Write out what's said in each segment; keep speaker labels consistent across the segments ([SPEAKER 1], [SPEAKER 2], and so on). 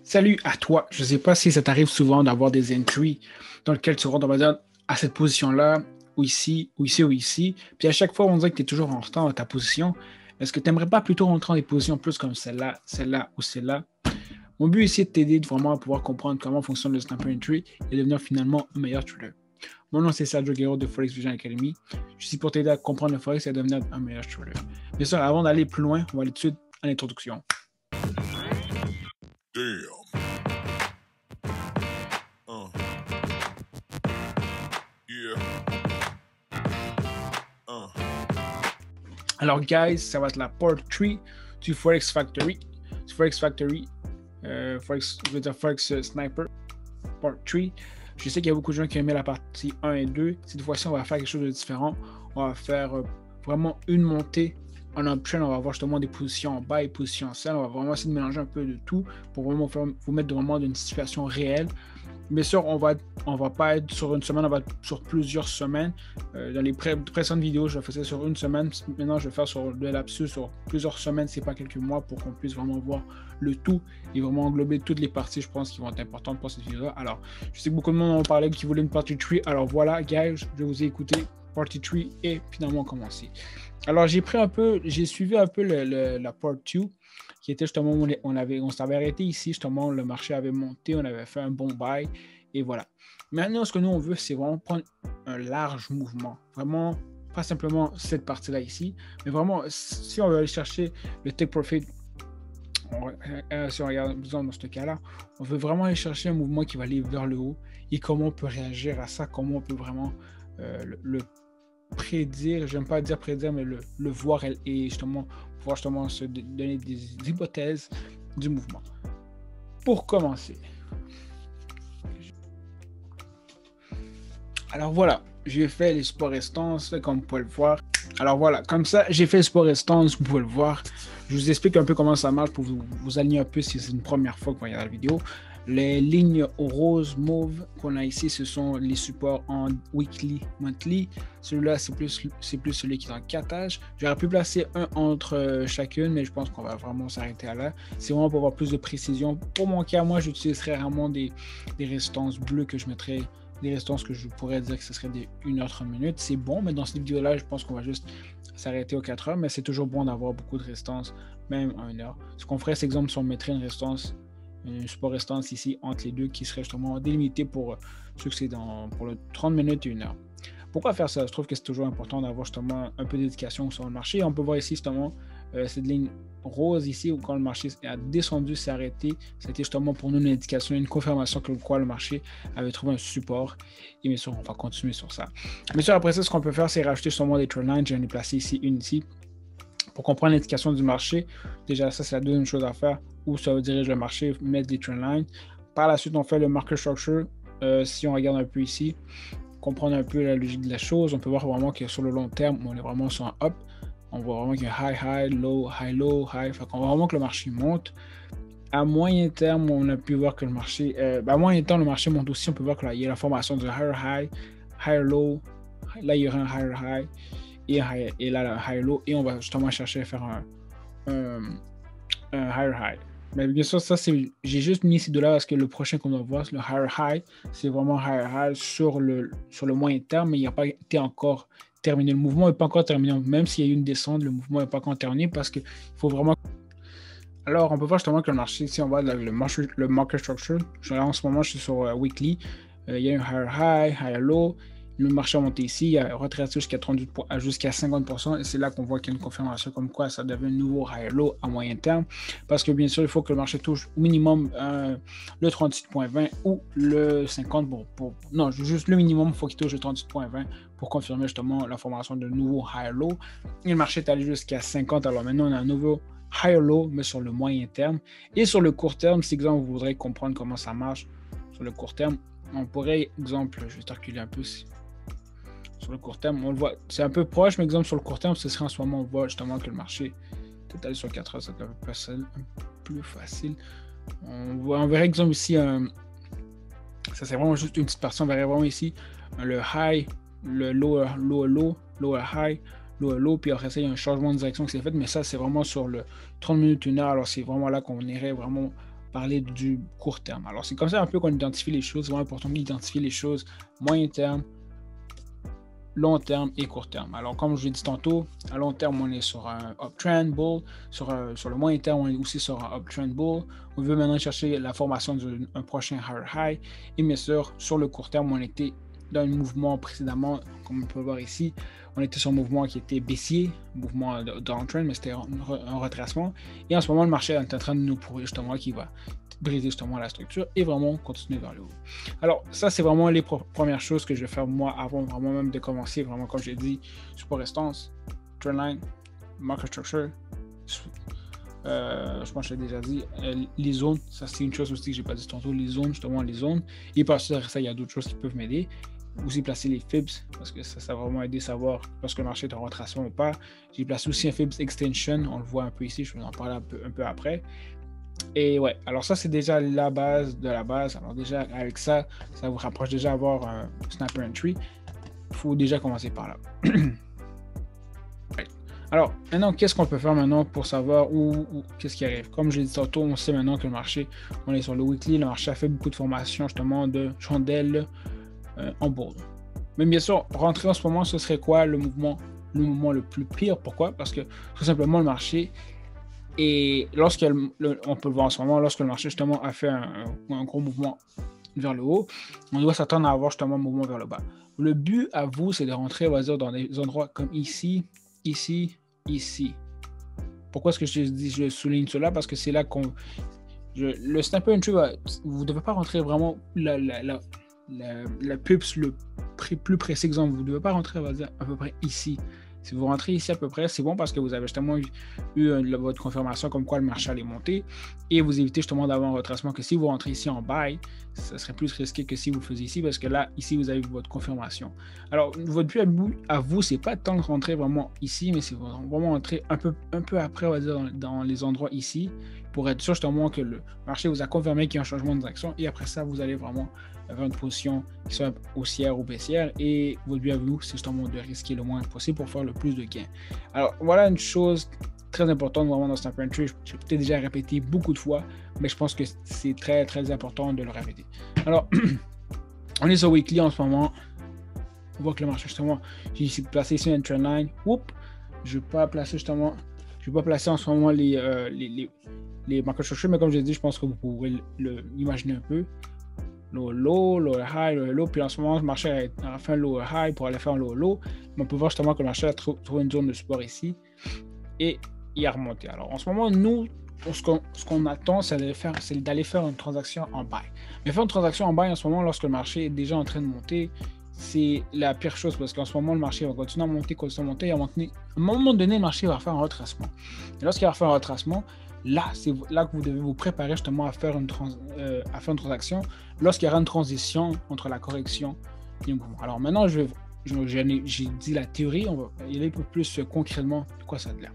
[SPEAKER 1] Salut à toi. Je ne sais pas si ça t'arrive souvent d'avoir des entries dans lesquelles tu rentres, on va dire, à cette position-là, ou ici, ou ici, ou ici. Puis à chaque fois, on dirait que tu es toujours en retard dans ta position. Est-ce que tu n'aimerais pas plutôt rentrer dans des positions plus comme celle-là ou celle-là? Mon but ici est de t'aider vraiment à pouvoir comprendre comment fonctionne le Snapper Entry et devenir finalement un meilleur trader. Mon nom, c'est Sergio Guerrero de Forex Vision Academy. Je suis pour t'aider à comprendre le Forex et à devenir un meilleur trader. Bien sûr, avant d'aller plus loin, on va aller tout de suite à l'introduction. Damn. Yeah. Alors, guys, ça va être la part 3 du Forex Factory. Forex Factory, je veux dire Forex Sniper, part 3. Je sais qu'il y a beaucoup de gens qui aiment la partie 1 et 2. Cette fois-ci, on va faire quelque chose de différent. On va faire vraiment une montée en option. On va avoir justement des positions en bas et positions en sell. On va vraiment essayer de mélanger un peu de tout pour vraiment vous mettre vraiment dans une situation réelle. Bien sûr, on va pas être sur une semaine, on va être sur plusieurs semaines. Dans les précédentes vidéos, je le faisais sur une semaine. Maintenant, je vais faire sur le lapsus sur plusieurs semaines, c'est pas quelques mois, pour qu'on puisse vraiment voir le tout et vraiment englober toutes les parties, je pense, qui vont être importantes pour cette vidéo-là. Alors, je sais que beaucoup de monde en parlait qui voulait une partie 3. Alors voilà, guys, je vous ai écouté. Partie 3 et finalement commencer. Alors, j'ai suivi un peu la part 2 qui était justement, on s'avait arrêté ici, justement, le marché avait monté, on avait fait un bon buy, et voilà. Maintenant, ce que nous, on veut, c'est vraiment prendre un large mouvement. Vraiment, pas simplement cette partie-là ici, mais vraiment, si on veut aller chercher le take profit, si on regarde dans ce cas-là, on veut vraiment aller chercher un mouvement qui va aller vers le haut, et comment on peut réagir à ça, comment on peut vraiment le prédire, j'aime pas dire prédire, mais le voir et justement pouvoir justement se donner des hypothèses du mouvement. Pour commencer, alors voilà, j'ai fait les supports et stances, comme vous pouvez le voir. Alors voilà, comme ça, j'ai fait le support et stance, vous pouvez le voir. Je vous explique un peu comment ça marche pour vous aligner un peu si c'est une première fois que vous regardez la vidéo. Les lignes rose, mauve qu'on a ici, ce sont les supports en weekly, monthly. Celui-là, c'est plus celui qui est en catage. J'aurais pu placer un entre chacune, mais je pense qu'on va vraiment s'arrêter à là. C'est vraiment pour avoir plus de précision. Pour mon cas, moi, j'utiliserais vraiment des résistances bleues que je mettrais, des résistances que je pourrais dire que ce serait des 1h30 minutes. C'est bon, mais dans cette vidéo-là, je pense qu'on va juste s'arrêter aux 4 heures, mais c'est toujours bon d'avoir beaucoup de résistances, même à 1 heure. Ce qu'on ferait, c'est exemple, si on mettrait une résistance, un support restance ici entre les deux qui serait justement délimité pour ceux que c'est pour le 30 minutes et 1 heure. Pourquoi faire ça? Je trouve que c'est toujours important d'avoir justement un peu d'éducation sur le marché. On peut voir ici justement cette ligne rose ici où quand le marché a descendu, s'est arrêté. C'était justement pour nous une indication, une confirmation que le marché avait trouvé un support. Et bien sûr, on va continuer sur ça. Bien sûr, après ça, ce qu'on peut faire, c'est rajouter justement des trendlines. J'en ai placé ici une ici. Pour comprendre l'indication du marché, déjà ça c'est la deuxième chose à faire, où ça veut diriger le marché, mettre des trendlines. Par la suite, on fait le market structure. Si on regarde un peu ici, comprendre un peu la logique de la chose, on peut voir vraiment que sur le long terme, on est vraiment sur un up. On voit vraiment qu'il y a high, low, high, low, high. Fait qu'on voit vraiment que le marché monte. À moyen terme, on a pu voir que le marché, à moyen terme, le marché monte aussi. On peut voir qu'il y a la formation de higher high, higher low. Là, il y aura un higher high. Et là, le high low, et on va justement chercher à faire un higher high. Mais bien sûr, ça, j'ai juste mis ces deux-là parce que le prochain qu'on va voir, le higher high, c'est vraiment higher high sur le moyen terme, mais il n'a pas été encore terminé. Le mouvement n'est pas encore terminé. Même s'il y a eu une descente, le mouvement n'est pas encore terminé parce qu'il faut vraiment. Alors, on peut voir justement que le marché, si on va le market structure, en ce moment, je suis sur weekly, il y a un higher high, higher low. Le marché a monté ici, il a retracé jusqu'à 50%, et c'est là qu'on voit qu'il y a une confirmation comme quoi ça devient un nouveau high low à moyen terme, parce que bien sûr, il faut que le marché touche au minimum le 36.20 ou le 50 non, juste le minimum, il faut qu'il touche le 38.20 pour confirmer justement la formation de nouveau high low. Et le marché est allé jusqu'à 50, alors maintenant on a un nouveau high low, mais sur le moyen terme. Et sur le court terme, si exemple vous voudrez comprendre comment ça marche sur le court terme, on pourrait, exemple, je vais reculer un peu sur le court terme, on le voit, c'est un peu proche, mais exemple sur le court terme, ce serait en ce moment, on voit justement que le marché, peut-être aller sur 4 heures, ça peut être un peu plus facile. On verrait exemple ici, ça c'est vraiment juste une petite partie, on verrait vraiment ici le high, le lower high, lower low, puis après ça, il y a un changement de direction qui s'est fait, mais ça c'est vraiment sur le 30 minutes, 1 heure, alors c'est vraiment là qu'on irait vraiment parler du court terme. Alors, c'est comme ça un peu qu'on identifie les choses. C'est vraiment important d'identifier les choses moyen terme, long terme et court terme. Alors, comme je l'ai dit tantôt, à long terme, on est sur un uptrend bull. Sur le moyen terme, on est aussi sur un uptrend bull. On veut maintenant chercher la formation d'un prochain higher high. Et bien sûr, sur le court terme, on était dans un mouvement précédemment, comme on peut voir ici. On était sur un mouvement qui était baissier, mouvement downtrend, mais c'était un retracement. Et en ce moment, le marché est en train de nous prouver justement qu'il va briser justement la structure et vraiment continuer vers le haut. Alors, ça, c'est vraiment les premières choses que je vais faire moi avant vraiment même de commencer. Vraiment, comme j'ai dit, support résistance, trendline, market structure. Je pense que je l'ai déjà dit. Les zones, ça, c'est une chose aussi que j'ai pas dit tantôt. Les zones, justement, les zones. Et par ça, il y a d'autres choses qui peuvent m'aider. Aussi placer les fibs, parce que ça va vraiment aider à savoir lorsque le marché est en retracement ou pas. J'ai placé aussi un fibs extension, on le voit un peu ici, je vais en parler un peu après. Et ouais, alors ça c'est déjà la base de la base. Alors déjà avec ça, ça vous rapproche déjà d'avoir un snapper entry. Il faut déjà commencer par là. Alors maintenant, qu'est-ce qu'on peut faire maintenant pour savoir où qu'est-ce qui arrive? Comme je l'ai dit tantôt, on sait maintenant que le marché, on est sur le weekly, le marché a fait beaucoup de formations justement de chandelles en bourse. Mais bien sûr, rentrer en ce moment, ce serait quoi le mouvement le plus pire? Pourquoi? Parce que tout simplement le marché, et on peut le voir en ce moment, lorsque le marché justement a fait un gros mouvement vers le haut, on doit s'attendre à avoir justement un mouvement vers le bas. Le but à vous, c'est de rentrer, on va dire, dans des endroits comme ici, ici, ici. Pourquoi est-ce que je souligne cela? Parce que c'est là le snapper entry, vous ne devez pas rentrer vraiment la pups le plus précis exemple. Vous ne devez pas rentrer, on va dire, à peu près ici. Si vous rentrez ici à peu près, c'est bon parce que vous avez justement eu votre confirmation comme quoi le marché allait monter et vous évitez justement d'avoir un retracement que si vous rentrez ici en buy, ça serait plus risqué que si vous le faisiez ici parce que là, ici, vous avez votre confirmation. Alors, votre but à vous, c'est pas tant de rentrer vraiment ici, mais c'est vraiment rentrer un peu après, on va dire, dans les endroits ici pour être sûr justement que le marché vous a confirmé qu'il y a un changement de direction et après ça, vous allez vraiment avoir une position qui soit haussière ou baissière et votre but à vous, c'est justement de risquer le moins possible pour faire le plus de gains. Alors, voilà une chose très importante vraiment dans Snapper Entry. J'ai peut-être déjà répété beaucoup de fois, mais je pense que c'est très, très important de le répéter. Alors, on est sur Weekly en ce moment. On voit que le marché, justement, j'ai placé ici un trendline. Je ne vais pas placer justement, je vais pas placer en ce moment les market structure, mais comme je l'ai dit, je pense que vous pourrez l'imaginer un peu. Low, lower high, lower low. Puis en ce moment, le marché a fait un lower high pour aller faire un lower low. Mais on peut voir justement que le marché a trouvé une zone de support ici et il a remonté. Alors en ce moment, nous, ce qu'on attend, c'est d'aller faire une transaction en buy. Mais faire une transaction en buy en ce moment, lorsque le marché est déjà en train de monter, c'est la pire chose parce qu'en ce moment, le marché va continuer à monter, et à un moment donné, le marché va faire un retracement. Et lorsqu'il va faire un retracement, là, c'est là que vous devez vous préparer justement à faire une transaction lorsqu'il y aura une transition entre la correction et le mouvement. Alors maintenant, j'ai dit la théorie, on va y aller un peu plus concrètement de quoi ça a l'air.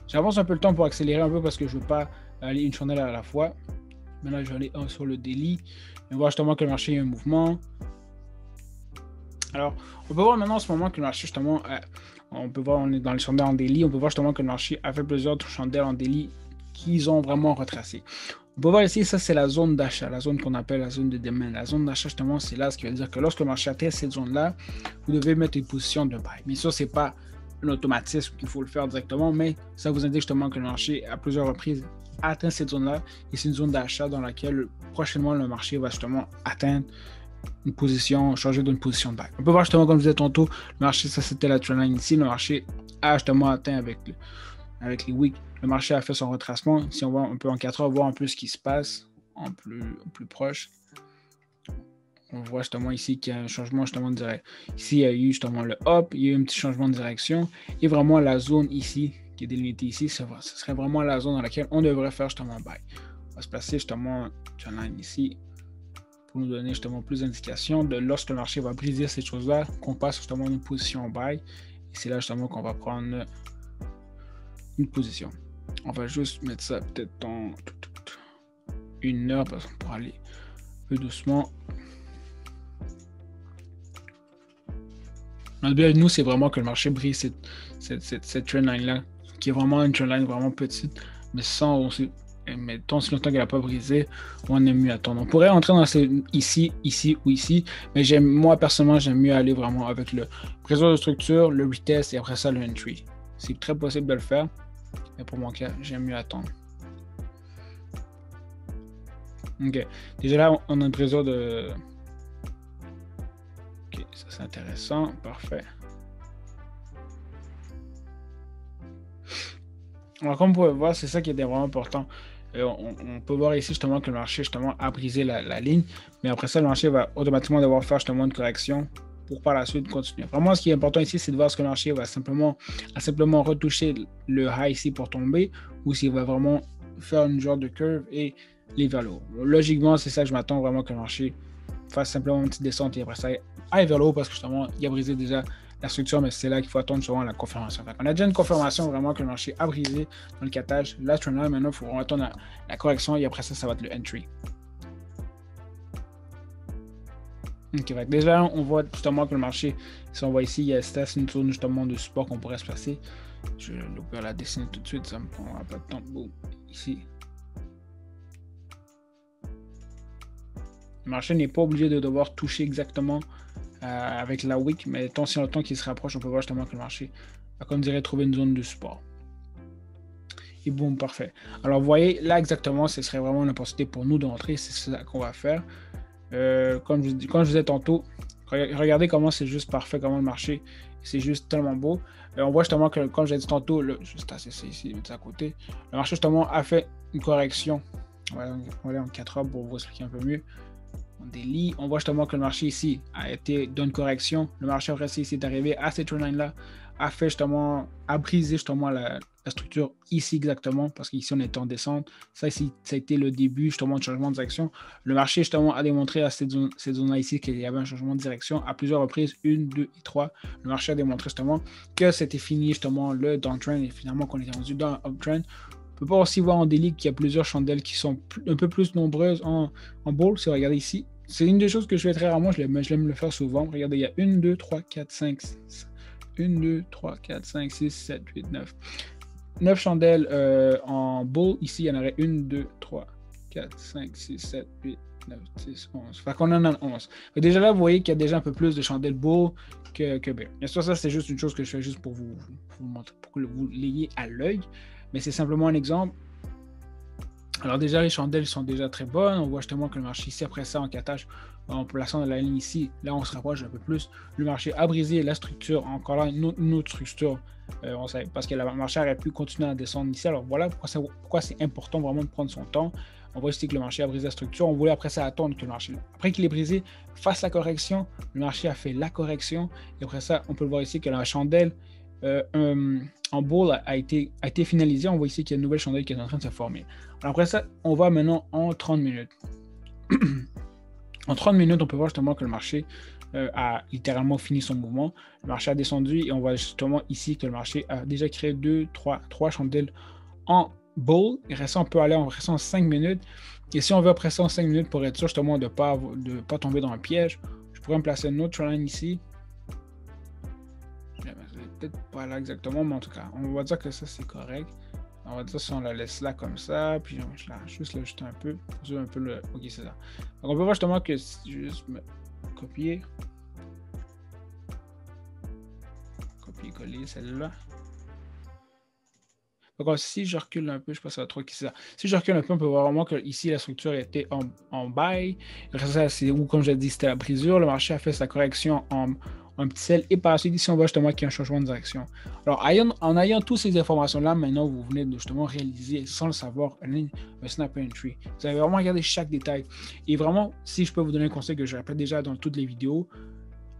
[SPEAKER 1] J'avance un peu le temps pour accélérer un peu parce que je ne veux pas aller une chandelle à la fois. Maintenant, je vais aller sur le daily. On voit justement que le marché a un mouvement. Alors, on peut voir maintenant en ce moment que le marché justement, on peut voir, on est dans les chandelles en daily, on peut voir justement que le marché a fait plusieurs chandelles en daily qu'ils ont vraiment retracé. On peut voir ici, ça c'est la zone d'achat, la zone qu'on appelle la zone de demand. La zone d'achat justement, c'est là ce qui veut dire que lorsque le marché atteint cette zone-là, vous devez mettre une position de buy. Mais ça, c'est pas un automatisme qu'il faut le faire directement, mais ça vous indique justement que le marché à plusieurs reprises atteint cette zone-là et c'est une zone d'achat dans laquelle prochainement le marché va justement atteindre une position, changer d'une position de buy. On peut voir justement, comme je disais tantôt, le marché, ça c'était la trendline ici, le marché a justement atteint avec les wicks. Le marché a fait son retracement. Si on voit, on peut en 4 heures voir un peu ce qui se passe en plus proche. On voit justement ici qu'il y a un changement justement de direction. Ici, il y a eu justement le up, il y a eu un petit changement de direction. Et vraiment la zone ici, qui est délimitée ici, ce serait vraiment la zone dans laquelle on devrait faire justement un buy. On va se placer justement trendline ici pour nous donner justement plus d'indications de lorsque le marché va briser cette chose-là, qu'on passe justement une position en buy. Et c'est là justement qu'on va prendre une position. On va juste mettre ça peut-être en 1 heure parce qu'on pourra aller un peu doucement. Notre but, nous, c'est vraiment que le marché brise cette trendline-là, qui est vraiment une trendline vraiment petite, mais sans aussi mettons, si longtemps qu'elle n'a pas brisé, on aime mieux attendre. On pourrait entrer dans ici, ici ou ici, mais moi, personnellement, j'aime mieux aller vraiment avec le briseur de structure, le retest et après ça, le entry. C'est très possible de le faire, mais pour mon cas, j'aime mieux attendre. Ok, déjà là, on a un briseur de... Ok, ça c'est intéressant, parfait. Alors, comme vous pouvez voir, c'est ça qui était vraiment important. On peut voir ici justement que le marché justement a brisé la ligne, mais après ça, le marché va automatiquement devoir faire justement une correction pour par la suite continuer. Vraiment, ce qui est important ici, c'est de voir ce que le marché va simplement retoucher le high ici pour tomber, ou s'il va vraiment faire une genre de curve et aller vers le haut. Logiquement, c'est ça que je m'attends vraiment que le marché fasse simplement une petite descente et après ça aille vers le haut parce que justement, il a brisé déjà la structure, mais c'est là qu'il faut attendre souvent la confirmation. On a déjà une confirmation vraiment que le marché a brisé dans le cattage. Là, maintenant, il faut attendre la correction et après ça, ça va être le entry. Ok, déjà, on voit justement que le marché, si on voit ici, il y a une zone justement de support qu'on pourrait se placer. Je vais la dessiner tout de suite, ça me prendra pas de temps. Bon, ici. Le marché n'est pas obligé de devoir toucher exactement avec la wick, mais tant si longtemps qu'il se rapproche, on peut voir justement que le marché va, comme dirait, trouver une zone de support. Et boum, parfait. Alors, vous voyez, là exactement, ce serait vraiment une opportunité pour nous d'entrer, c'est ça qu'on va faire. Comme je disais tantôt, regardez comment c'est juste parfait, comment le marché, c'est juste tellement beau. On voit justement que, comme j'ai dit tantôt, juste ici, de à côté, le marché justement a fait une correction. On va aller en 4 heures pour vous expliquer un peu mieux. On délie, on voit justement que le marché ici a été d'une correction. Le marché après ici est arrivé à cette trendline là, a brisé justement la structure ici exactement, parce qu'ici on était en descente. Ça ici, ça a été le début justement de changement de direction. Le marché justement a démontré à cette zone-là ici qu'il y avait un changement de direction à plusieurs reprises, 1, 2 et 3. Le marché a démontré justement que c'était fini justement le downtrend et finalement qu'on était rendu dans l'uptrend. On peut pas aussi voir en daily qu'il y a plusieurs chandelles qui sont un peu plus nombreuses en bull. Si vous regardez ici, c'est une des choses que je fais très rarement, je l'aime le faire souvent. Regardez, il y a 1, 2, 3, 4, 5, 6, 1, 2, 3, 4, 5, 6, 7, 8, 9. 9 chandelles en bull. Ici, il y en aurait 1, 2, 3, 4, 5, 6, 7, 8, 9, 10, 11. Fait qu'on en a 11. Et déjà là, vous voyez qu'il y a déjà un peu plus de chandelles bull que bear. Bien sûr, ça, c'est juste une chose que je fais juste pour vous montrer, pour que vous l'ayez à l'œil. Mais c'est simplement un exemple. Alors déjà, les chandelles sont déjà très bonnes. On voit justement que le marché ici, après ça, en cattage, en plaçant la ligne ici, là, on se rapproche un peu plus. Le marché a brisé la structure, encore là, une autre structure, parce que le marché aurait pu continuer à descendre ici. Alors voilà pourquoi c'est important vraiment de prendre son temps. On voit ici que le marché a brisé la structure. On voulait après ça attendre que le marché, après qu'il ait brisé, fasse la correction. Le marché a fait la correction. Et après ça, on peut le voir ici que la chandelle en bull a été finalisée. On voit ici qu'il y a une nouvelle chandelle qui est en train de se former. Alors après ça, on va maintenant en 30 minutes. En 30 minutes, on peut voir justement que le marché a littéralement fini son mouvement. Le marché a descendu et on voit justement ici que le marché a déjà créé 3 chandelles en bull. Et après ça, on peut aller en restant 5 minutes. Et si on veut après ça en 5 minutes pour être sûr justement de ne pas tomber dans un piège, je pourrais me placer une autre trendline ici. Peut-être pas là exactement, mais en tout cas, on va dire que ça c'est correct. On va dire si on la laisse là comme ça, puis je la juste l'ajuster un peu, pour un peu le. Ok, c'est ça. Donc on peut voir justement que si je vais juste me copier, coller celle-là. Donc si je recule un peu, je pense que ça va trop qui c'est ça. Si je recule un peu, on peut voir vraiment que ici la structure était en buy. C'est où, comme je l'ai dit, c'était la brisure. Le marché a fait sa correction en petit sell. Et par la suite, ici, on voit justement qu'il y a un changement de direction. Alors, en ayant toutes ces informations-là, maintenant, vous venez de justement réaliser, sans le savoir, un snap entry. Vous avez vraiment regardé chaque détail. Et vraiment, si je peux vous donner un conseil que je répète déjà dans toutes les vidéos,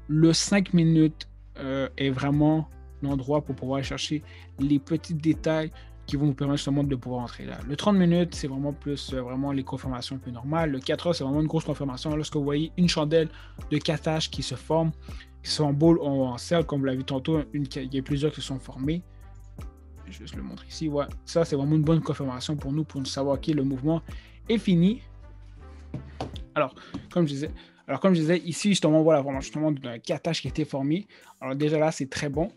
[SPEAKER 1] le 5 minutes est vraiment l'endroit pour pouvoir chercher les petits détails qui vont vous permettre justement de pouvoir entrer là. Le 30 minutes, c'est vraiment plus vraiment les confirmations un peu normales. Le 4 heures, c'est vraiment une grosse confirmation. Lorsque vous voyez une chandelle de cattage qui se forme, qui sont en bull ou en sell, comme vous l'avez vu tantôt, il y a plusieurs qui sont formés. Je vais juste le montrer ici. Ouais. Ça, c'est vraiment une bonne confirmation pour nous, pour nous savoir que le mouvement est fini. Alors, comme je disais, ici, justement, voilà, vraiment, justement, un cattage qui a été formé. Alors, déjà là, c'est très bon.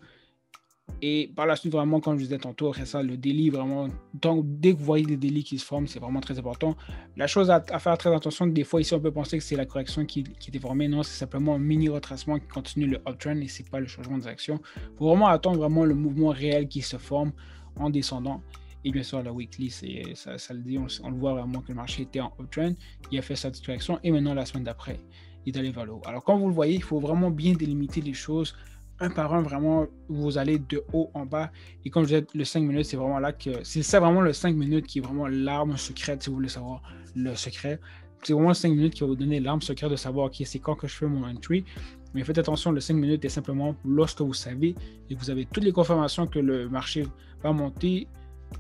[SPEAKER 1] Et par la suite, vraiment, comme je disais tantôt, après ça, le daily, vraiment, donc, dès que vous voyez des délits qui se forment, c'est vraiment très important. La chose à faire très attention, des fois, ici, on peut penser que c'est la correction qui est déformée. Non, c'est simplement un mini retracement qui continue le uptrend et c'est pas le changement de direction. Il faut vraiment attendre vraiment le mouvement réel qui se forme en descendant. Et bien sûr, la weekly, ça le dit, on le voit vraiment que le marché était en uptrend. Il a fait sa direction et maintenant, la semaine d'après, il est allé vers le haut. Alors, comme vous le voyez, il faut vraiment bien délimiter les choses un par un, vraiment, vous allez de haut en bas. Et comme je disais, le 5 minutes, c'est vraiment là que... C'est ça vraiment le 5 minutes qui est vraiment l'arme secrète, si vous voulez savoir le secret. C'est vraiment le 5 minutes qui va vous donner l'arme secrète de savoir, ok, c'est quand que je fais mon entry. Mais faites attention, le 5 minutes est simplement lorsque vous savez et vous avez toutes les confirmations que le marché va monter.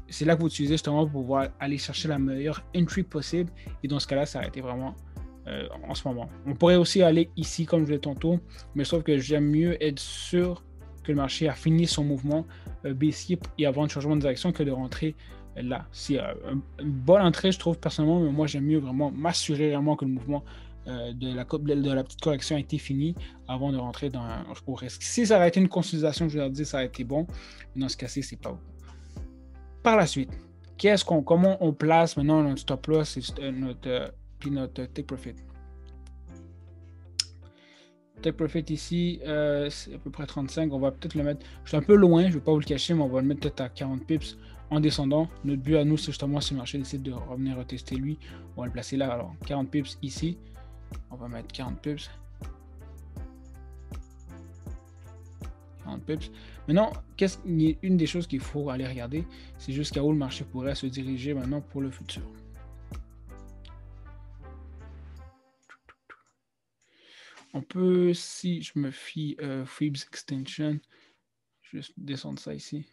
[SPEAKER 1] C'est là que vous utilisez justement pour pouvoir aller chercher la meilleure entry possible. Et dans ce cas-là, ça a été vraiment... en ce moment. On pourrait aussi aller ici, comme je l'ai tantôt, mais sauf que j'aime mieux être sûr que le marché a fini son mouvement baissier et avoir un changement de direction que de rentrer là. C'est une bonne entrée, je trouve personnellement, mais moi j'aime mieux vraiment m'assurer vraiment que le mouvement de la petite correction a été fini avant de rentrer au risque. Si ça aurait été une consolidation, je vous ai dit, ça aurait été bon, mais dans ce cas-ci, c'est pas bon. Par la suite, comment on place maintenant notre stop loss et notre take profit. Take profit ici, c'est à peu près 35. On va peut-être le mettre. Je suis un peu loin, je ne vais pas vous le cacher, mais on va le mettre peut-être à 40 pips en descendant. Notre but à nous, c'est justement si le marché décide de revenir retester lui, on va le placer là. Alors 40 pips ici. On va mettre 40 pips. 40 pips. Maintenant, une des choses qu'il faut aller regarder, c'est jusqu'à où le marché pourrait se diriger maintenant pour le futur. On peut, si je me fie Fibs Extension, je vais descendre ça ici.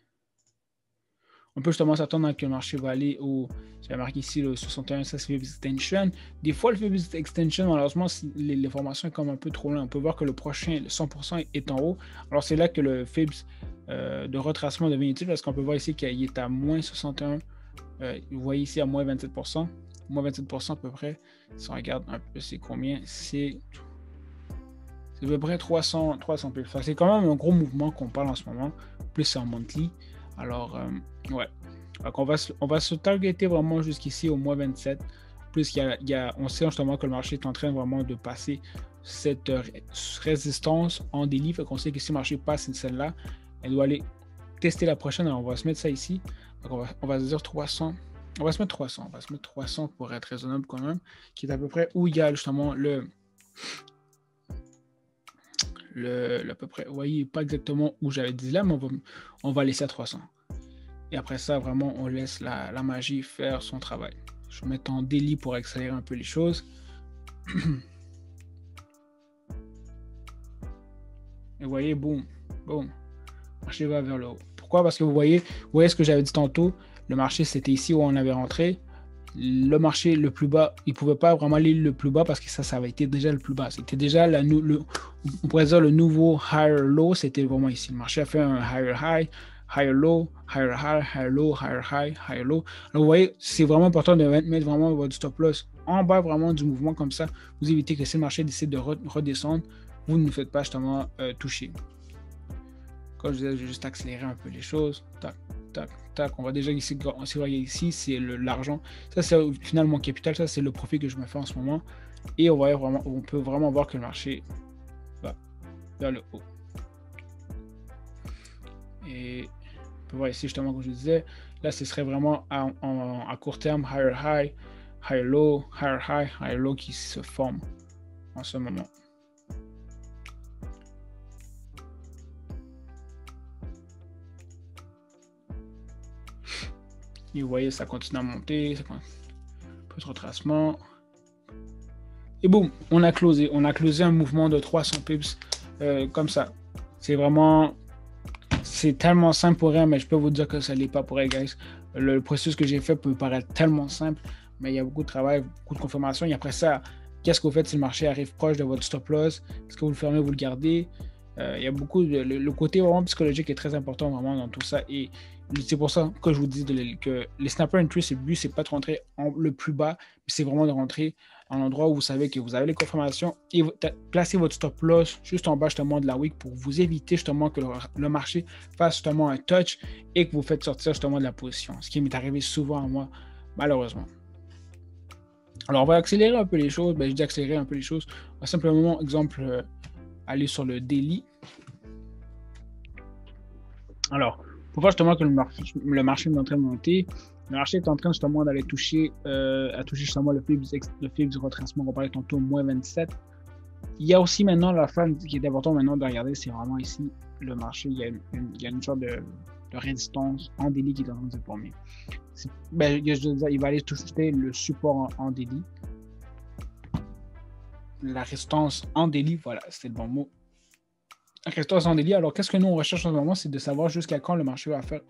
[SPEAKER 1] On peut justement s'attendre à que le marché va aller au, j'ai marqué ici le 61, ça c'est Fibs Extension. Des fois, le Fibs Extension, malheureusement, si les formations sont comme un peu trop loin. On peut voir que le prochain, le 100% est en haut. Alors c'est là que le Fibs de retracement devient utile parce qu'on peut voir ici qu'il est à moins 61. Vous voyez ici à moins 27%. Moins 27% à peu près. Si on regarde un peu, c'est combien? C'est à peu près 300 pips. C'est quand même un gros mouvement qu'on parle en ce moment. Plus c'est en monthly. Alors, ouais. Donc on va se targeter vraiment jusqu'ici au moins 27. Plus on sait justement que le marché est en train vraiment de passer cette résistance en daily. Fait qu'on sait que si le marché passe celle-là, elle doit aller tester la prochaine. Alors, on va se mettre ça ici. Donc on va se dire 300. On va se mettre 300. On va se mettre 300 pour être raisonnable quand même. Qui est à peu près où il y a justement à peu près, vous voyez pas exactement où j'avais dit là, mais on va laisser à 300. Et après ça, vraiment, on laisse la magie faire son travail. Je vais mettre en daily pour accélérer un peu les choses. Et vous voyez, boum, boum, le marché va vers le haut. Pourquoi? Parce que vous voyez ce que j'avais dit tantôt, le marché c'était ici où on avait rentré. Le marché le plus bas, il ne pouvait pas vraiment aller le plus bas parce que ça avait été déjà le plus bas. C'était déjà on pourrait dire le nouveau higher low, c'était vraiment ici. Le marché a fait un higher high, higher low, higher high, higher low, higher high, higher low. Alors vous voyez, c'est vraiment important de mettre vraiment votre stop loss en bas vraiment du mouvement comme ça. Vous évitez que si le marché décide de redescendre, vous ne faites pas justement toucher. Comme je disais, je vais juste accélérer un peu les choses. Tac, tac, tac. On va déjà ici, ici c'est l'argent. Ça, c'est finalement mon capital. Ça, c'est le profit que je me fais en ce moment. Et on peut vraiment voir que le marché va vers le haut. Et on peut voir ici, justement, comme je disais, là, ce serait vraiment à court terme, higher high, higher low, higher high, higher low qui se forme en ce moment. Et vous voyez, ça continue à monter, ça continue. Un peu de retracement. Et boum, on a closé un mouvement de 300 pips comme ça. C'est tellement simple pour rien, mais je peux vous dire que ça l'est pas pour elle, guys. Le processus que j'ai fait peut paraître tellement simple, mais il y a beaucoup de travail, beaucoup de confirmation. Et après ça, qu'est-ce que vous faites si le marché arrive proche de votre stop loss? Est-ce que vous le fermez, vous le gardez? Il y a beaucoup le côté vraiment psychologique est très important vraiment dans tout ça. Et c'est pour ça que je vous dis que les snapper entry, le but, c'est pas de rentrer le plus bas, mais c'est vraiment de rentrer un endroit où vous savez que vous avez les confirmations et placez votre stop loss juste en bas justement de la wick pour vous éviter justement que le marché fasse justement un touch et que vous faites sortir justement de la position. Ce qui m'est arrivé souvent à moi, malheureusement. Alors, on va accélérer un peu les choses. Je dis accélérer un peu les choses. On va simplement, exemple, aller sur le daily. Alors, pour voir justement que le marché est en train de monter, le marché est en train justement d'aller toucher justement le fib du retracement qu'on parlait tantôt, moins 27. Il y a aussi maintenant la fin qui est important maintenant de regarder, c'est vraiment ici le marché, il y a une sorte de résistance en daily qui est en train de se former. Il va aller toucher le support en daily. La résistance en daily, voilà, c'était le bon mot. La résistance en daily, alors qu'est-ce que nous on recherche en ce moment, c'est de savoir jusqu'à quand le marché va faire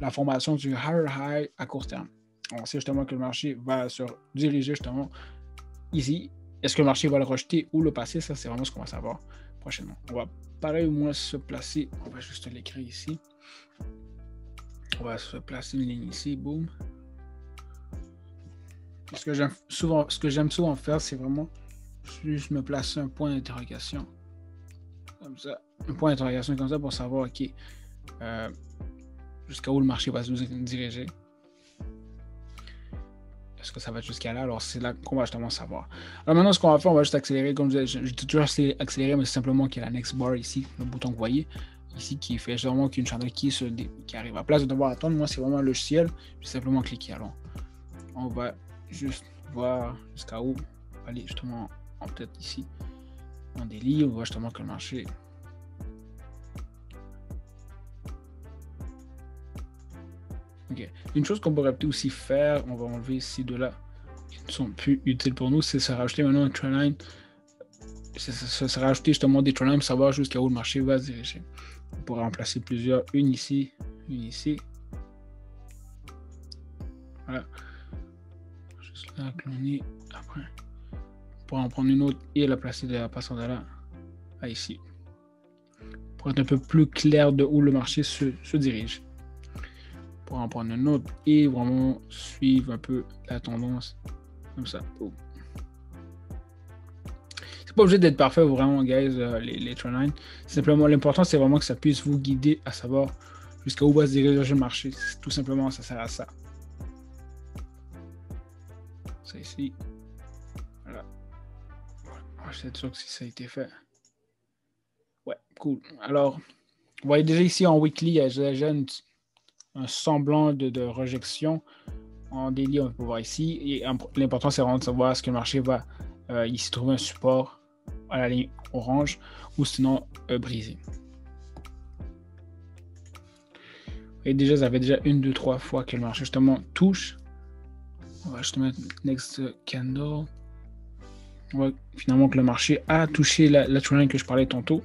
[SPEAKER 1] la formation du higher high à court terme. On sait justement que le marché va se diriger justement ici. Est-ce que le marché va le rejeter ou le passer? Ça, c'est vraiment ce qu'on va savoir prochainement. On va pareil au moins se placer. On va juste l'écrire ici. On va se placer une ligne ici. Boum. Ce que j'aime souvent faire, c'est vraiment juste me placer un point d'interrogation. Comme ça. Un point d'interrogation comme ça pour savoir, OK, jusqu'à où le marché va se diriger. Est-ce que ça va jusqu'à là? Alors, c'est là qu'on va justement savoir. Alors, maintenant, ce qu'on va faire, on va juste accélérer. Comme je dis toujours accélérer, mais c'est simplement qu'il y a la next bar ici, le bouton que vous voyez ici, qui fait vraiment qu'une chandelle qui arrive. À place de devoir attendre, moi, c'est vraiment un logiciel. Je vais simplement cliquer. Alors, on va juste voir jusqu'à où. On va aller justement en tête ici. En daily, on voit justement que le marché. Okay. Une chose qu'on pourrait peut-être aussi faire, on va enlever ces deux-là qui ne sont plus utiles pour nous, c'est se rajouter maintenant un trendline. C'est se rajouter justement des trendlines pour savoir jusqu'à où le marché va se diriger. On pourrait en placer plusieurs, une ici, une ici. Voilà. Juste là, cloner. Après, on pourrait en prendre une autre et la placer de la façon de là à ici. Pour être un peu plus clair de où le marché se dirige. Pour en prendre une autre et vraiment suivre un peu la tendance comme ça. Oh. C'est pas obligé d'être parfait vraiment, guys, les trendlines. Simplement, l'important c'est vraiment que ça puisse vous guider à savoir jusqu'à où va se diriger le marché. Tout simplement, ça sert à ça. Ça ici. Voilà. Je suis sûr que si ça a été fait. Ouais, cool. Alors, vous voyez déjà ici en weekly, il y a déjà un semblant de rejection. En daily, on peut voir ici. Et l'important, c'est vraiment de savoir est-ce que le marché va ici trouver un support à la ligne orange ou sinon briser. Et déjà, ça fait déjà 1, 2, 3 fois que le marché justement touche. On va juste mettre next candle. On voit finalement que le marché a touché la trendline que je parlais tantôt.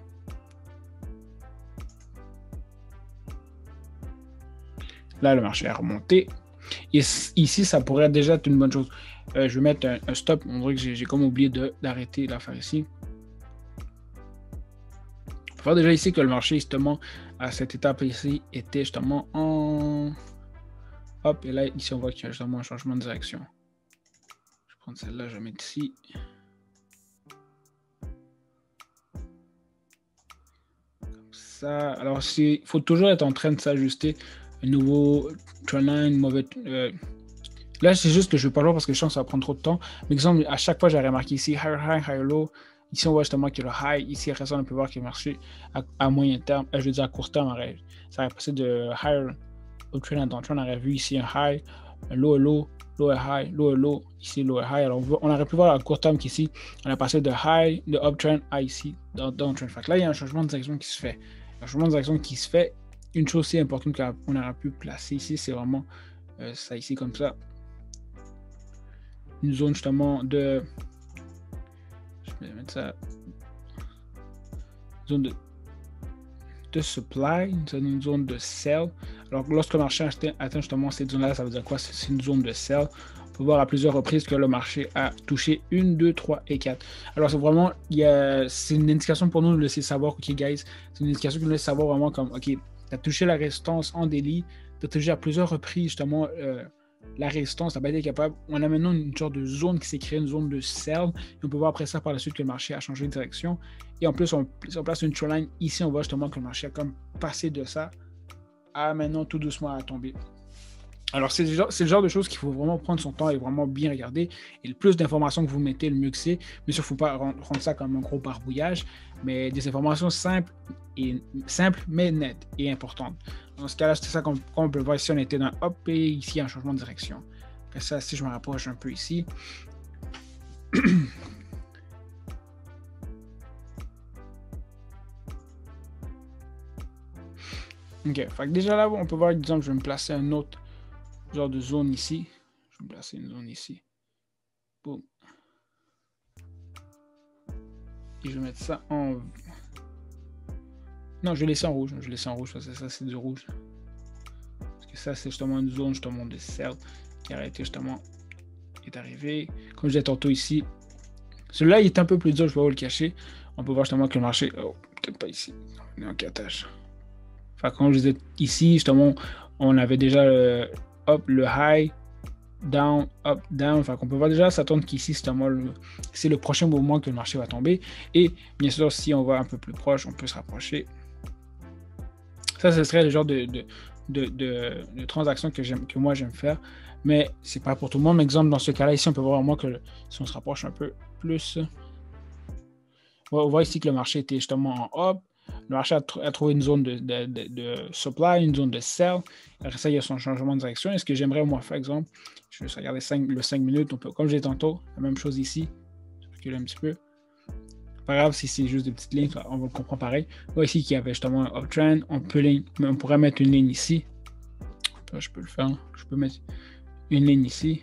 [SPEAKER 1] Là, le marché a remonté. Et ici, ça pourrait déjà être une bonne chose. Je vais mettre un stop. On dirait que j'ai comme oublié d'arrêter l'affaire ici. Il faut voir déjà ici que le marché, justement, à cette étape ici, était justement en... Hop, et là, ici, on voit qu'il y a justement un changement de direction. Je vais prendre celle-là, je vais mettre ici. Comme ça. Alors, il faut toujours être en train de s'ajuster. Un nouveau trendline, mauvais. Là, c'est juste que je ne vais pas le voir parce que je sens que ça va prendre trop de temps. Mais exemple, à chaque fois, j'ai remarqué ici, high low. Ici, on voit justement que le high. Ici, on peut voir qu'il marché à moyen terme. Je veux dire, à court terme, ça aurait passé de high au trend à downtrend. On aurait vu ici un high, un low, low, low, high, low, low. Ici, low, high. Alors, on aurait pu voir à court terme qu'ici, on a passé de high, de uptrend à ici, downtrend. Fait que là, il y a un changement de direction qui se fait. Un changement de direction qui se fait. Une chose aussi importante qu'on aurait pu placer ici, c'est vraiment ça ici comme ça. Une zone justement de... Je vais mettre ça... Zone de supply, une zone de sell. Alors lorsque le marché atteint justement cette zone-là, ça veut dire quoi? C'est une zone de sell. On peut voir à plusieurs reprises que le marché a touché 1, 2, 3 et 4. Alors c'est vraiment, c'est une indication pour nous de laisser savoir, ok guys, c'est une indication qui nous laisse savoir vraiment comme, ok, tu as touché la résistance en daily, tu as touché à plusieurs reprises justement la résistance, la baisse est capable. On a maintenant une sorte de zone qui s'est créée, une zone de sell. Et on peut voir après ça par la suite que le marché a changé de direction. Et en plus, on place une trendline ici. On voit justement que le marché a comme passé de ça à maintenant tout doucement à tomber. Alors, c'est le genre de choses qu'il faut vraiment prendre son temps et vraiment bien regarder. Et le plus d'informations que vous mettez, le mieux que c'est. Bien sûr, il ne faut pas rendre ça comme un gros barbouillage, mais des informations simples mais nettes et importantes. Dans ce cas-là, c'est ça qu'on peut voir ici. On était dans up et ici, il y a un changement de direction. Après ça, si je me rapproche un peu ici. OK. Fait que déjà là, on peut voir, disons, je vais me placer un autre genre de zone ici. Je vais me placer une zone ici. Boum. Et je vais mettre ça en... Non, je vais laisser en rouge. Je vais laisser en rouge parce que ça, c'est du rouge. Parce que ça, c'est justement une zone justement de sell qui a été justement... est arrivé. Comme je disais tantôt ici. Celui-là, il est un peu plus dur, je vais vous le cacher. On peut voir justement que le marché... Oh, peut-être pas ici. On est en catage. Enfin, comme je disais ici, justement, on avait déjà le up, le high, down, up, down. Enfin, qu'on peut voir déjà s'attendre qu'ici, c'est le prochain mouvement que le marché va tomber. Et bien sûr, si on va un peu plus proche, on peut se rapprocher. Ça, ce serait le genre de transaction que moi j'aime faire. Mais c'est pas pour tout le monde. Exemple, dans ce cas-là, ici, on peut voir vraiment que si on se rapproche un peu plus, on voit ici que le marché était justement en up. Le marché a trouvé une zone de supply, une zone de sell. Après ça, il y a son changement de direction. Et ce que j'aimerais, moi, par exemple, je vais regarder le 5 minutes. On peut, comme j'ai dit tantôt, la même chose ici. Je recule un petit peu. Pas grave si c'est juste des petites lignes, on va le comprendre pareil. On voit ici qu'il y avait justement un uptrend. On pourrait mettre une ligne ici. Je peux le faire. Je peux mettre une ligne ici.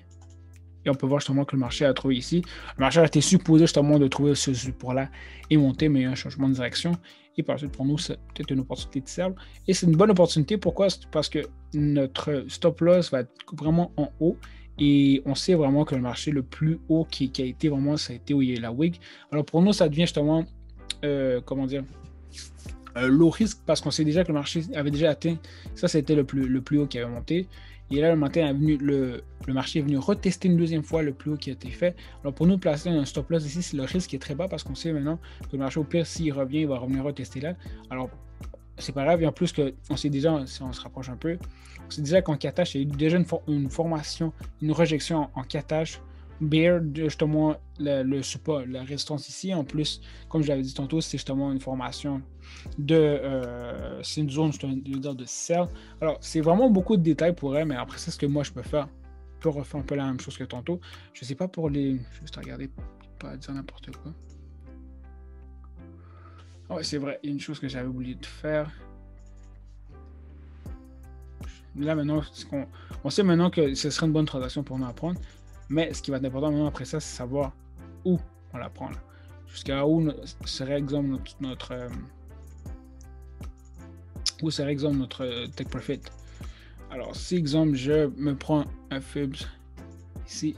[SPEAKER 1] Et on peut voir justement que le marché a trouvé ici. Le marché a été supposé justement de trouver ce support-là et monter, mais il y a un changement de direction. Et par la suite, pour nous, c'est peut-être une opportunité de sell. Et c'est une bonne opportunité. Pourquoi? Parce que notre stop loss va être vraiment en haut. Et on sait vraiment que le marché le plus haut qui a été vraiment, ça a été où il y a la WIG. Alors pour nous, ça devient justement, comment dire, low risque parce qu'on sait déjà que le marché avait déjà atteint. Ça, c'était le plus haut qui avait monté. Et là, le marché est venu retester une deuxième fois le plus haut qui a été fait. Alors, pour nous, placer un stop loss ici, le risque est très bas parce qu'on sait maintenant que le marché, au pire, s'il revient, il va revenir retester là. Alors, c'est pas grave. Et en plus, on sait déjà, si on se rapproche un peu, on sait déjà qu'en catage, il y a eu déjà une formation, une rejection en catage. Bear, justement, le support, la résistance ici. En plus, comme je l'avais dit tantôt, c'est justement une formation c'est une zone, je veux dire, de sell. Alors, c'est vraiment beaucoup de détails pour elle, mais après, c'est ce que moi, je peux faire. Je peux refaire un peu la même chose que tantôt. Je sais pas pour les... Juste regarder, pas dire n'importe quoi. Ouais, c'est vrai, il y a une chose que j'avais oublié de faire. Là, maintenant, on sait maintenant que ce serait une bonne transaction pour nous à prendre. Mais ce qui va être important maintenant après ça, c'est savoir où on la prend. Jusqu'à où serait, exemple, où serait, exemple, notre take profit. Alors, si, exemple, je me prends un FIBS ici,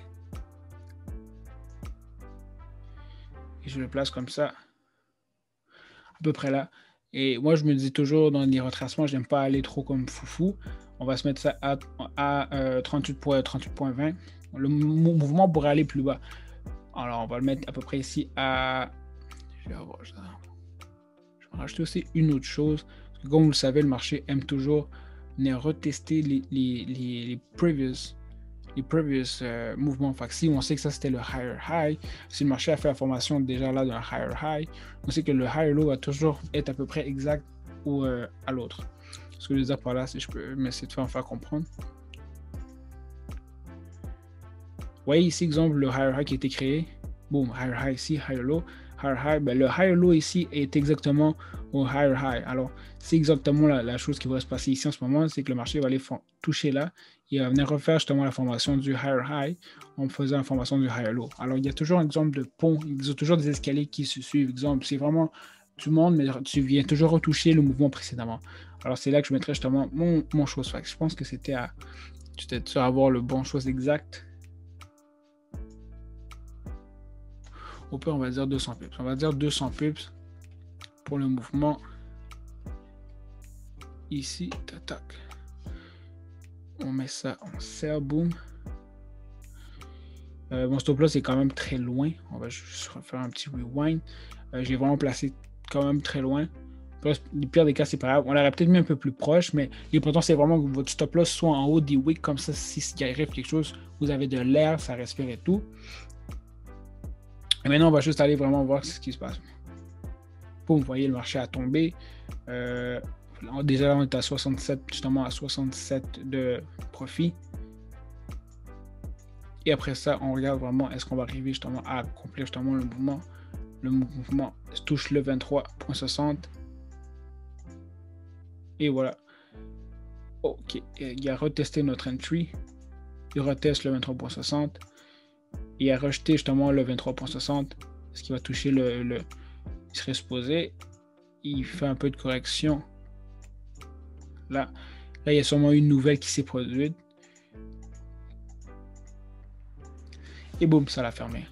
[SPEAKER 1] et je le place comme ça, à peu près là. Et moi, je me dis toujours dans les retracements, je n'aime pas aller trop comme foufou. On va se mettre ça à 38.20. Le mouvement pourrait aller plus bas. Alors, on va le mettre à peu près ici à... Je vais avoir ça. Je vais rajouter aussi une autre chose. Parce que comme vous le savez, le marché aime toujours venir retester les previous mouvements. Fait que si on sait que ça c'était le higher high, si le marché a fait la formation déjà là d'un higher high, on sait que le higher low va toujours être à peu près exact ou à l'autre. Ce que je veux dire par là, si je peux m'essayer de faire comprendre. Vous voyez ici, exemple, le higher high qui a été créé. Boom, higher high ici, higher low. Higher high, ben, le higher low ici est exactement au higher high. Alors, c'est exactement la chose qui va se passer ici en ce moment, c'est que le marché va aller toucher là. Il va venir refaire justement la formation du higher high en faisant la formation du higher low. Alors, il y a toujours un exemple de pont, il y a toujours des escaliers qui se suivent. Exemple, c'est vraiment tout le monde, mais tu viens toujours retoucher le mouvement précédemment. Alors, c'est là que je mettrais justement mon chose. Je pense que c'était à avoir le bon chose exact. Au pire, on va dire 200 pips. On va dire 200 pips pour le mouvement. Ici, tac. On met ça en sell, boom. Mon stop loss est quand même très loin. On va juste refaire un petit rewind. J'ai vraiment placé quand même très loin. Le pire des cas, c'est pas grave. On l'aurait peut-être mis un peu plus proche, mais l'important, c'est vraiment que votre stop loss soit en haut des wicks. Comme ça, s'il arrive quelque chose, vous avez de l'air, ça respire et tout. Et maintenant, on va juste aller vraiment voir ce qui se passe. Boum, vous voyez, le marché a tombé. Déjà, on est à 67, justement à 67 de profit. Et après ça, on regarde vraiment est-ce qu'on va arriver justement à accomplir justement le mouvement. Le mouvement touche le 23.60. Et voilà. Ok, il a retesté notre entry. Il reteste le 23.60. Il a rejeté justement le 23.60. Ce qui va toucher il serait supposé. Il fait un peu de correction. Là, il y a sûrement une nouvelle qui s'est produite. Et boum, ça l'a fermé.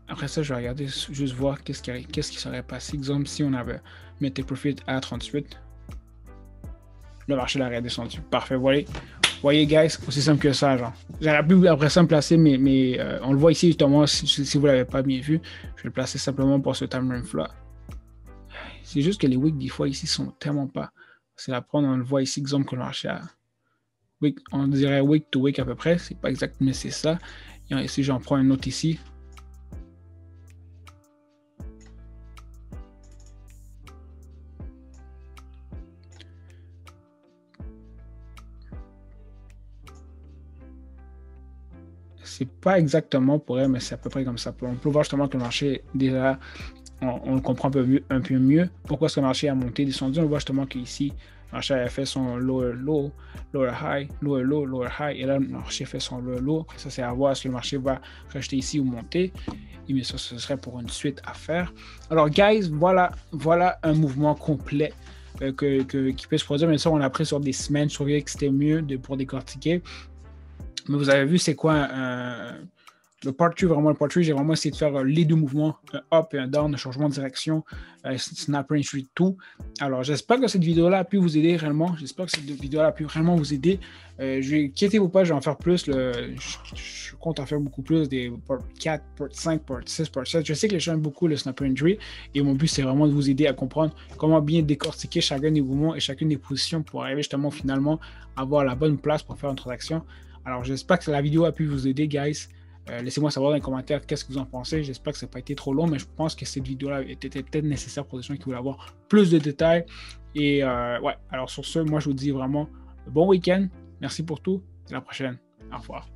[SPEAKER 1] Après ça, je vais regarder, juste voir qu'est-ce qui serait passé. Exemple, si on avait mis tes profits à 38, le marché l'aurait descendu. Parfait, voyez, guys, aussi simple que ça, genre. J'aurais pu après ça me placer, mais on le voit ici, justement, si vous ne l'avez pas bien vu, je vais le placer simplement pour ce time frame là. C'est juste que les wicks, des fois, ici, sont tellement pas. C'est à prendre, on le voit ici, exemple, que le marché a. On dirait week to week à peu près, c'est pas exact, mais c'est ça. Et ici, j'en prends un autre ici. C'est pas exactement pour elle, mais c'est à peu près comme ça. On peut voir justement que le marché, déjà, on le comprend un peu mieux. Pourquoi est-ce que le marché a monté, descendu? On voit justement qu'ici, le marché a fait son lower low, lower high, lower low, lower high. Et là, le marché fait son lower low. Après ça, c'est à voir si le marché va rejeter ici ou monter. Et bien ça, ce serait pour une suite à faire. Alors, guys, voilà un mouvement complet qui peut se produire. Mais ça, on l'a pris sur des semaines. Je trouvais que c'était mieux pour décortiquer. Mais vous avez vu, c'est quoi le part 2, vraiment le part 3, j'ai vraiment essayé de faire les deux mouvements, un up et un down, un changement de direction, snap range, tout. Alors, j'espère que cette vidéo-là a pu vous aider réellement. J'espère que cette vidéo-là a pu vraiment vous aider. Inquiétez-vous pas, je vais en faire plus. Je compte en faire beaucoup plus, des part 4, part 5, part 6, part 7. Je sais que les gens aiment beaucoup le snap range et mon but, c'est vraiment de vous aider à comprendre comment bien décortiquer chacun des mouvements et chacune des positions pour arriver justement finalement à avoir la bonne place pour faire une transaction. Alors, j'espère que la vidéo a pu vous aider, guys. Laissez-moi savoir dans les commentaires qu'est-ce que vous en pensez. J'espère que ça n'a pas été trop long, mais je pense que cette vidéo-là était peut-être nécessaire pour les gens qui voulaient avoir plus de détails. Et ouais, alors sur ce, moi, je vous dis vraiment bon week-end. Merci pour tout. À la prochaine. Au revoir.